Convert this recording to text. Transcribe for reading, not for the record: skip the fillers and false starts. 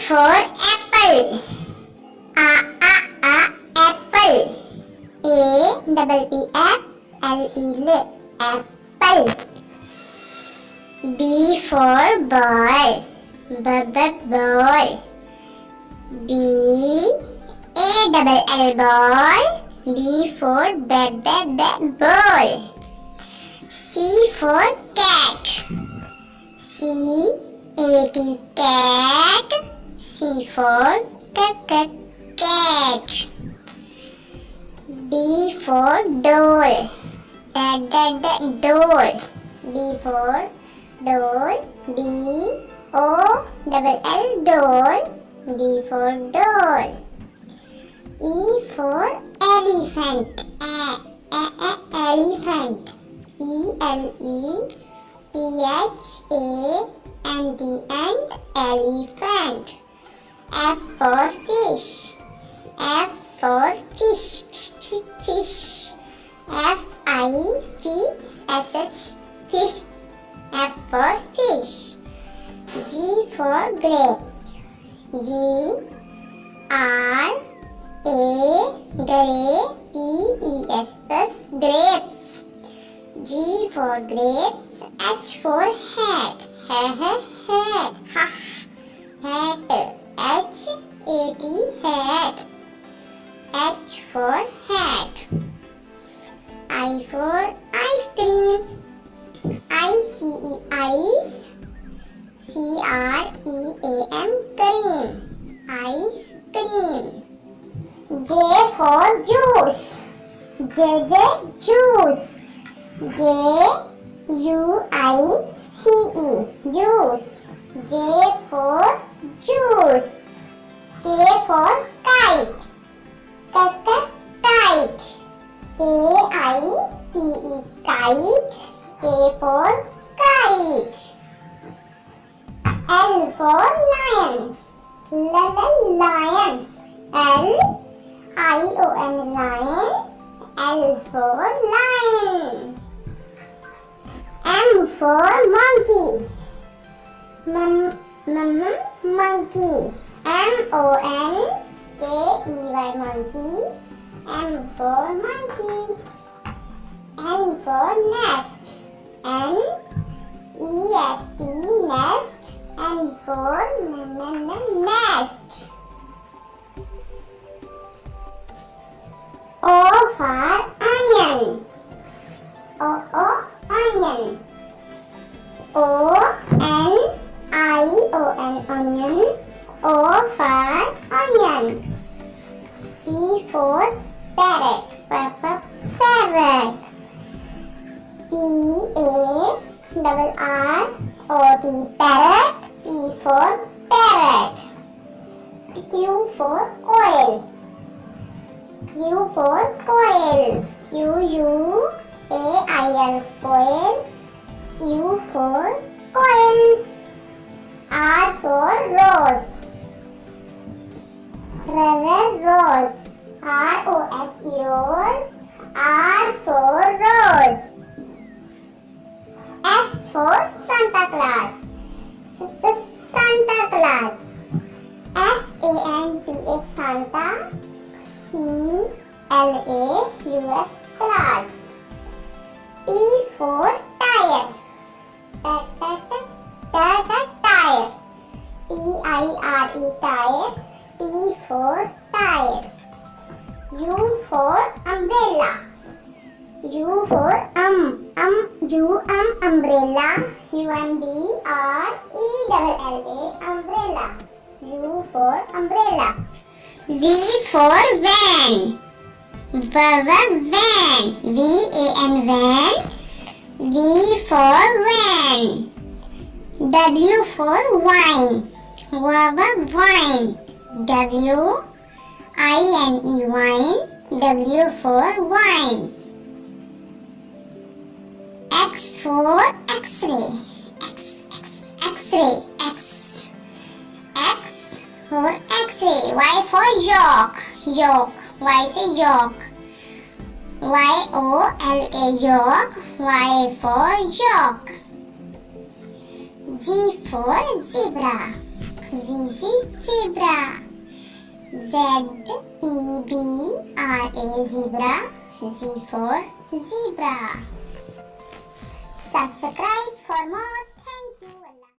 for apple. Apple. A-double-P-F-L-E-L. Apple. B for ball. Ball. B-A-double-L ball. B for ball. C for cat. C-A-T cat. C for cat. D for doll. Doll. D for doll. D-O-double-L doll. D for doll. E for elephant. Elephant. E-L-E-P-H-A-N-T and elephant. F for fish. F for fish. F-I-S-H fish. F for fish. G for grapes. G-R-A-P-E-S grapes. G for grapes. H for hat. Hat. H-A-T hat. H for hat. I for ice cream. I-C-E ice. C-R-E-A-M cream. Ice cream. J for juice. Juice. J-U-I-C-E juice. J for juice. K for kite. Kite. K-I-T-E kite. K for kite. L for lion. Lion. L-I-O-N lion. L for lion. M for monkey. Monkey. M-O-N-K-E-Y monkey. M for monkey. N for nest. N-E-S-T nest. N for nest. O for onion. Onion. O-N-I-O-N onion. O for onion. P for parrot. Parrot. P-A-R-R-O-T parrot. P for parrot. Q for coil. Q for coil. Q-U-A-I-L coil. Q for coil. R for rose. Rose. R-O-S-E rose. R for rose. S for Santa Claus. Santa Claus. S-A-N-T-A Santa. C-L-A-U-S class. T for tire. Tire. T-I-R-E tire. T for tire. U for umbrella. U for umbrella. U-M-B-R-E-L-L-A umbrella. U for umbrella. V for van. Van. V-A-N van. V for van. W for wine. Wine. W-I-N-E wine. W for wine. X for X-ray. X-ray. X for X-ray. Y for york. Y say york. Y-O-L-A york. Y for york. Z for zebra. Z is zebra. Z-E-B-R-A, zebra. Z for zebra. Subscribe for more